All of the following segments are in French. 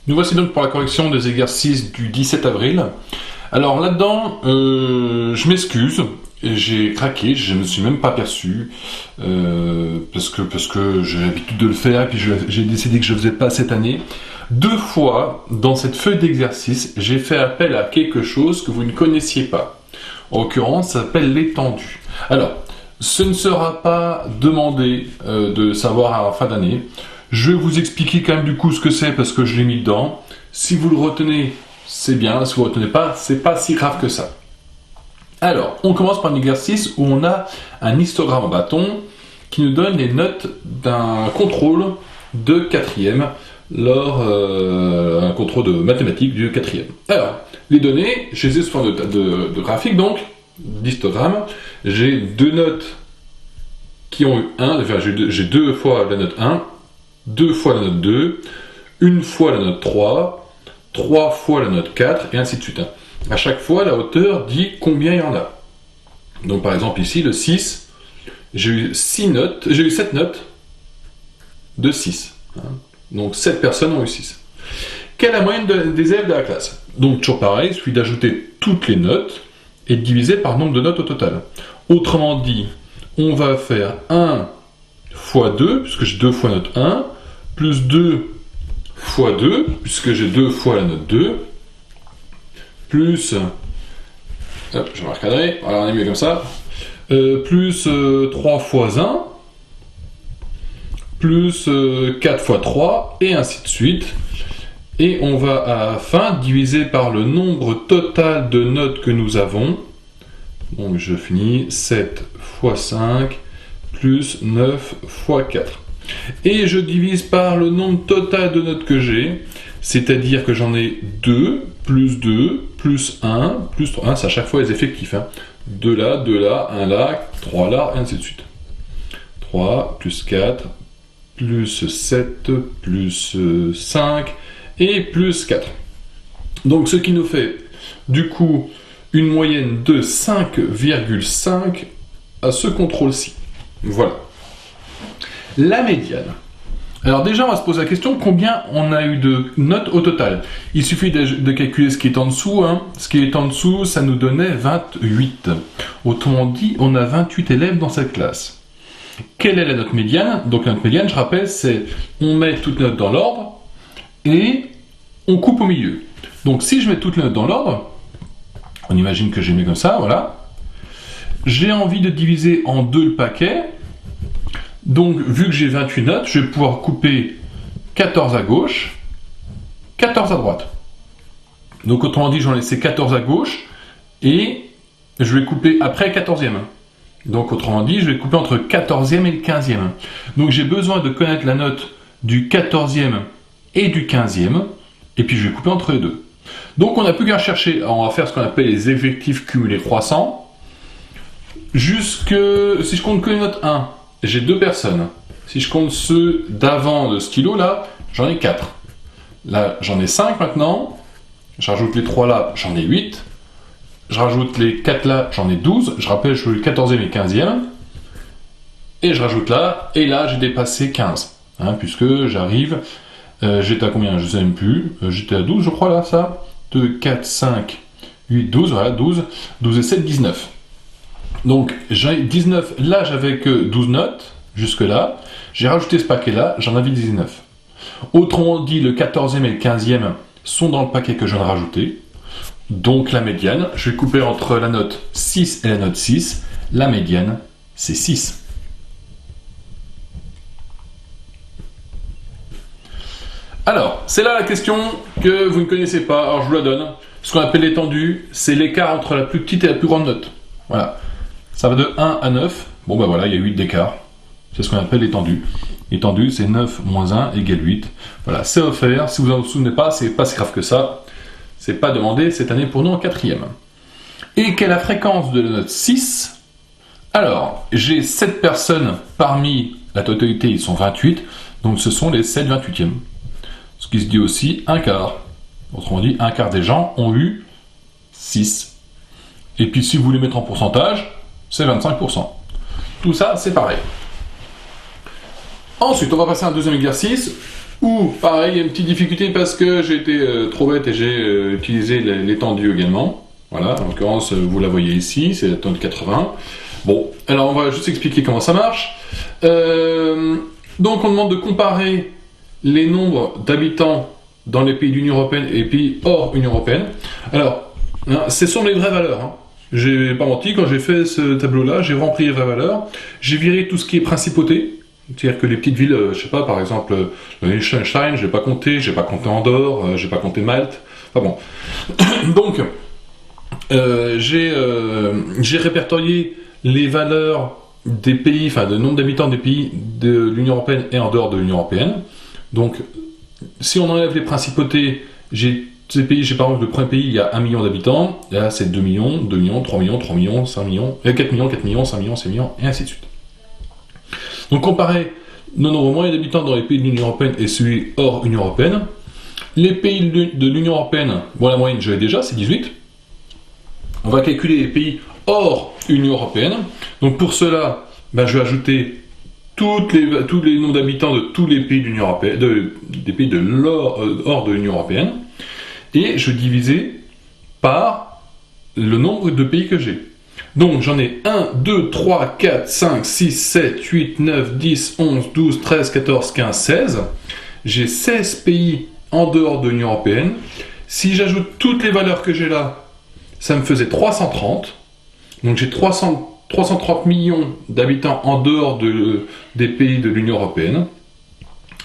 Nous voici donc pour la correction des exercices du 17 avril. Alors là-dedans, je m'excuse, j'ai craqué, je ne me suis même pas aperçu, parce que j'ai l'habitude de le faire, et puis j'ai décidé que je ne faisais pas cette année. 2 fois, dans cette feuille d'exercice, j'ai fait appel à quelque chose que vous ne connaissiez pas. En l'occurrence, ça s'appelle l'étendue. Alors, ce ne sera pas demandé de savoir à la fin d'année. Je vais vous expliquer quand même du coup ce que c'est parce que je l'ai mis dedans. Si vous le retenez, c'est bien. Si vous ne retenez pas, c'est pas si grave que ça. Alors, on commence par un exercice où on a un histogramme en bâton qui nous donne les notes d'un contrôle de quatrième lors un contrôle de mathématiques du quatrième. Alors, les données, je les ai sous forme de graphique, donc d'histogramme. J'ai 2 notes qui ont eu 1, enfin j'ai 2 fois la note 1, 2 fois la note 2, 1 fois la note 3, 3 fois la note 4, et ainsi de suite. À chaque fois, la hauteur dit combien il y en a. Donc par exemple ici, le 6, j'ai eu 7 notes de 6. Donc 7 personnes ont eu 6. Quelle est la moyenne des élèves de la classe? Donc toujours pareil, il suffit d'ajouter toutes les notes et de diviser par nombre de notes au total. Autrement dit, on va faire 1 fois 2, puisque j'ai 2 fois la note 1, plus 2 fois 2, puisque j'ai 2 fois la note 2, plus, hop, je vais me recadrer, voilà, on est mieux comme ça, plus 3 fois 1, plus 4 fois 3, et ainsi de suite. Et on va à la fin diviser par le nombre total de notes que nous avons. Donc je finis 7 fois 5, plus 9 fois 4. Et je divise par le nombre total de notes que j'ai, c'est-à-dire que j'en ai 2, plus 1, plus 3. 1, c'est à chaque fois les effectifs. 2 là, 1 là, 3 là, et ainsi de suite. 3, plus 4, plus 7, plus 5, et plus 4. Donc ce qui nous fait, du coup, une moyenne de 5,5 à ce contrôle-ci. Voilà. La médiane. Alors déjà, on va se poser la question, combien on a eu de notes au total? Il suffit de calculer ce qui est en dessous. Ce qui est en dessous, ça nous donnait 28. Autrement dit, on a 28 élèves dans cette classe. Quelle est la note médiane? Donc la note médiane, je rappelle, c'est on met toutes les notes dans l'ordre et on coupe au milieu. Donc si je mets toutes les notes dans l'ordre, on imagine que j'ai mis comme ça, voilà. J'ai envie de diviser en 2 le paquet. Donc, vu que j'ai 28 notes, je vais pouvoir couper 14 à gauche, 14 à droite. Donc, autrement dit, j'en laisse 14 à gauche et je vais couper après le 14e. Donc, autrement dit, je vais couper entre le 14e et le 15e. Donc, j'ai besoin de connaître la note du 14e et du 15e et puis je vais couper entre les deux. Donc, on n'a plus qu'à chercher, on va faire ce qu'on appelle les effectifs cumulés croissants. Si je compte que les notes 1, j'ai 2 personnes. Si je compte ceux d'avant de ce stylo là, j'en ai 4. Là, j'en ai 5 maintenant. Je rajoute les 3 là, j'en ai 8. Je rajoute les 4 là, j'en ai 12. Je rappelle, je veux le 14e et le 15e. Et je rajoute là, et là, j'ai dépassé 15. Puisque j'arrive, j'étais à combien? Je ne sais même plus. J'étais à 12, je crois, là, ça. 2, 4, 5, 8, 12, voilà, 12. 12 et 7, 19. Donc, j'ai 19, là j'avais que 12 notes, jusque là. J'ai rajouté ce paquet là, j'en avais 19. Autrement dit, le 14e et le 15e sont dans le paquet que je viens de rajouter. Donc la médiane, je vais couper entre la note 6 et la note 6. La médiane, c'est 6. Alors, c'est là la question que vous ne connaissez pas, alors je vous la donne. Ce qu'on appelle l'étendue, c'est l'écart entre la plus petite et la plus grande note. Voilà. Ça va de 1 à 9. Bon ben voilà, il y a 8 d'écart. C'est ce qu'on appelle l'étendue. L'étendue, c'est 9 moins 1 égale 8. Voilà, c'est offert. Si vous en souvenez pas, c'est pas si grave que ça. C'est pas demandé cette année pour nous en 4e. Et quelle est la fréquence de la note 6? Alors, j'ai 7 personnes parmi la totalité, ils sont 28. Donc ce sont les 7 28e. Ce qui se dit aussi un quart. Autrement dit, un quart des gens ont eu 6. Et puis si vous voulez mettre en pourcentage, c'est 25%. Tout ça, c'est pareil. Ensuite, on va passer à un deuxième exercice Ou, pareil, il y a une petite difficulté parce que j'ai été trop bête et j'ai utilisé l'étendue également. Voilà, en l'occurrence, vous la voyez ici, c'est l'étendue 80. Bon, alors on va juste expliquer comment ça marche. Donc on demande de comparer les nombres d'habitants dans les pays de l'Union Européenne et les pays hors Union Européenne. Alors, hein, ce sont les vraies valeurs. Hein. J'ai pas menti, quand j'ai fait ce tableau-là, j'ai rempli les vraies valeurs. J'ai viré tout ce qui est principauté. C'est-à-dire que les petites villes, je sais pas, par exemple, Liechtenstein, je l'ai pas compté, j'ai pas compté Andorre, j'ai pas compté Malte. Enfin bon. Donc, j'ai répertorié les valeurs des pays, enfin, le nombre d'habitants des pays de l'Union Européenne et en dehors de l'Union Européenne. Donc, si on enlève les principautés, j'ai ces pays, j'ai par exemple le premier pays, il y a 1 million d'habitants, là c'est 2 millions, 2 millions, 3 millions, 3 millions, 5 millions, 4 millions, 4 millions, 5 millions, 6 millions, et ainsi de suite. Donc comparer le nombre moyen d'habitants dans les pays de l'Union Européenne et celui hors Union Européenne. Les pays de l'Union Européenne, bon la moyenne je l'ai déjà, c'est 18. On va calculer les pays hors Union Européenne. Donc pour cela, ben, je vais ajouter tous les nombres d'habitants de tous les pays de l'Union Européenne, des pays hors de l'Union Européenne, et je vais diviser par le nombre de pays que j'ai. Donc j'en ai 1, 2, 3, 4, 5, 6, 7, 8, 9, 10, 11, 12, 13, 14, 15, 16. J'ai 16 pays en dehors de l'Union Européenne. Si j'ajoute toutes les valeurs que j'ai là, ça me faisait 330. Donc j'ai 330 millions d'habitants en dehors des pays de l'Union Européenne.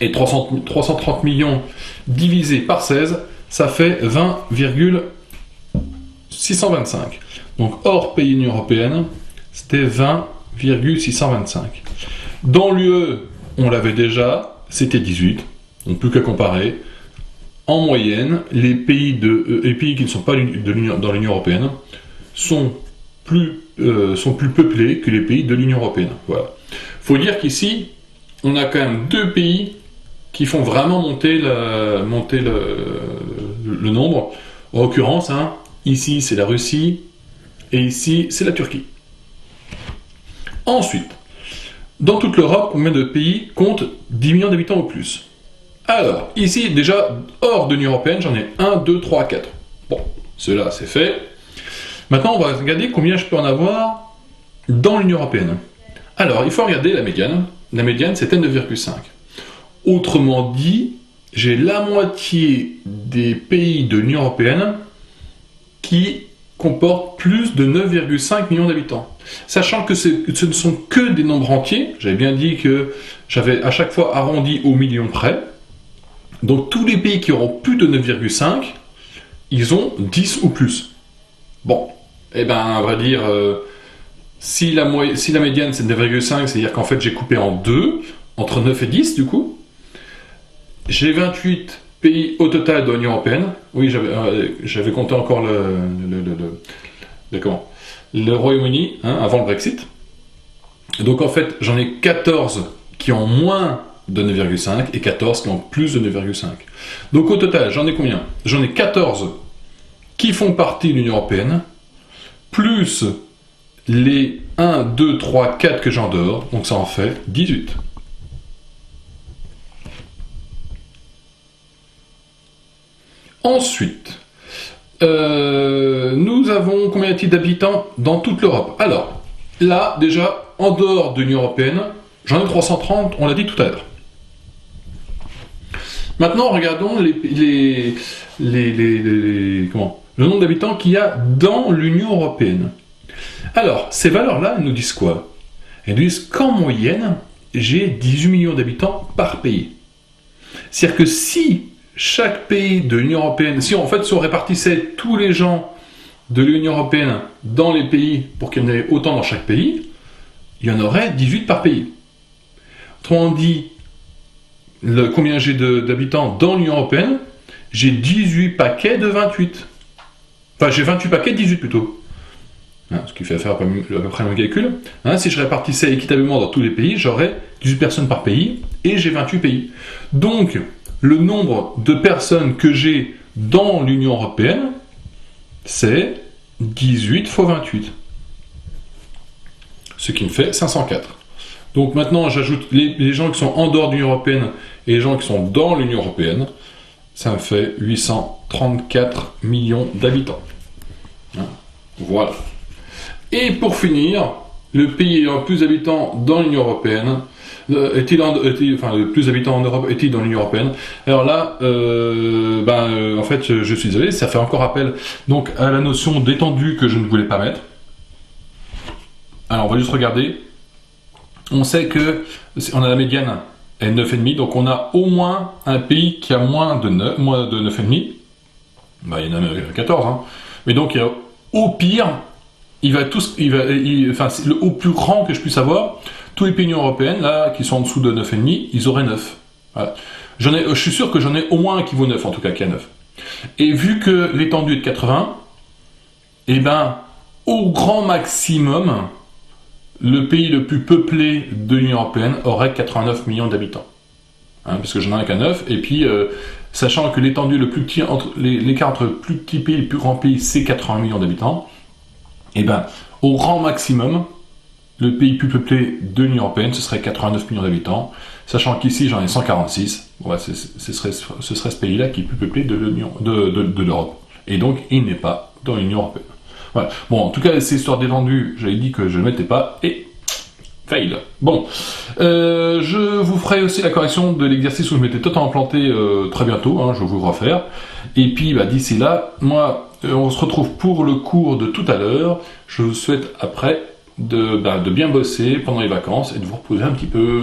Et 330 millions divisé par 16, ça fait 20,625. Donc hors pays Union Européenne, c'était 20,625. Dans l'UE, on l'avait déjà, c'était 18. Donc plus qu'à comparer. En moyenne, les pays qui ne sont pas dans l'Union Européenne sont plus peuplés que les pays de l'Union Européenne. Voilà. Faut dire qu'ici, on a quand même 2 pays qui font vraiment monter le nombre. En l'occurrence, hein, ici c'est la Russie et ici c'est la Turquie. Ensuite, dans toute l'Europe, combien de pays comptent 10 millions d'habitants ou plus? Alors, ici, déjà, hors de l'Union Européenne, j'en ai 1, 2, 3, 4. Bon, cela c'est fait. Maintenant, on va regarder combien je peux en avoir dans l'Union Européenne. Alors, il faut regarder la médiane. La médiane, c'était 9,5. Autrement dit, j'ai la moitié des pays de l'Union Européenne qui comportent plus de 9,5 millions d'habitants. Sachant que ce ne sont que des nombres entiers, j'avais bien dit que j'avais à chaque fois arrondi au million près. Donc tous les pays qui auront plus de 9,5, ils ont 10 ou plus. Bon, eh ben à vrai dire, si la médiane c'est 9,5, c'est-à-dire qu'en fait j'ai coupé en 2, entre 9 et 10 du coup. J'ai 28 pays au total de l'Union Européenne. Oui, j'avais compté encore le Royaume-Uni, hein, avant le Brexit. Donc en fait, j'en ai 14 qui ont moins de 9,5 et 14 qui ont plus de 9,5. Donc au total, j'en ai combien? J'en ai 14 qui font partie de l'Union Européenne, plus les 1, 2, 3, 4 que j'en dehors, donc ça en fait 18. Ensuite, nous avons combien de d'habitants dans toute l'Europe? Alors, là, déjà, en dehors de l'Union Européenne, j'en ai 330, on l'a dit tout à l'heure. Maintenant, regardons le nombre d'habitants qu'il y a dans l'Union Européenne. Alors, ces valeurs-là, elles nous disent quoi? Elles nous disent qu'en moyenne, j'ai 18 millions d'habitants par pays. C'est-à-dire que si chaque pays de l'Union Européenne, si on répartissait tous les gens de l'Union Européenne dans les pays pour qu'il y en ait autant dans chaque pays, il y en aurait 18 par pays. Autrement dit, combien j'ai d'habitants dans l'Union Européenne? J'ai 18 paquets de 28. Enfin, j'ai 28 paquets de 18 plutôt. Hein, ce qui fait faire à peu près le même calcul. Hein, si je répartissais équitablement dans tous les pays, j'aurais 18 personnes par pays et j'ai 28 pays. Donc, le nombre de personnes que j'ai dans l'Union Européenne, c'est 18 fois 28. Ce qui me fait 504. Donc maintenant, j'ajoute les gens qui sont en dehors de l'Union Européenne, et les gens qui sont dans l'Union Européenne, ça me fait 834 millions d'habitants. Hein, voilà. Et pour finir, le pays ayant le plus d'habitants dans l'Union Européenne, le plus d'habitants en Europe est-il dans l'Union Européenne? Alors là, en fait, je suis désolé, ça fait encore appel donc à la notion d'étendue que je ne voulais pas mettre. Alors on va juste regarder. On sait que on a la médiane est 9,5, donc on a au moins un pays qui a moins de 9,5. Bah, il y en a même 14, hein. Mais donc au pire, au plus grand que je puisse avoir, tous les pays de l'Union européenne, là, qui sont en dessous de 9,5, ils auraient 9. Voilà. Je suis sûr que j'en ai au moins un qui vaut 9, en tout cas, qui a 9. Et vu que l'étendue est de 80, eh ben, au grand maximum, le pays le plus peuplé de l'Union européenne aurait 89 millions d'habitants. Hein, parce que j'en ai un qu'à 9, et puis, sachant que l'étendue le plus petit, l'écart entre le plus petit pays et le plus grand pays, c'est 80 millions d'habitants, eh ben, au grand maximum, le pays plus peuplé de l'Union Européenne, ce serait 89 millions d'habitants, sachant qu'ici j'en ai 146, bon, bah, ce serait ce pays-là qui est plus peuplé de l'Europe. Et donc, il n'est pas dans l'Union Européenne. Voilà. Bon, en tout cas, ces histoires d'étendue, j'avais dit que je ne mettais pas, et fail. Bon, je vous ferai aussi la correction de l'exercice où je m'étais totalement planté très bientôt, hein, je vais vous le refaire. Et puis, d'ici là, moi, on se retrouve pour le cours de tout à l'heure. Je vous souhaite après de bien bosser pendant les vacances et de vous reposer un petit peu.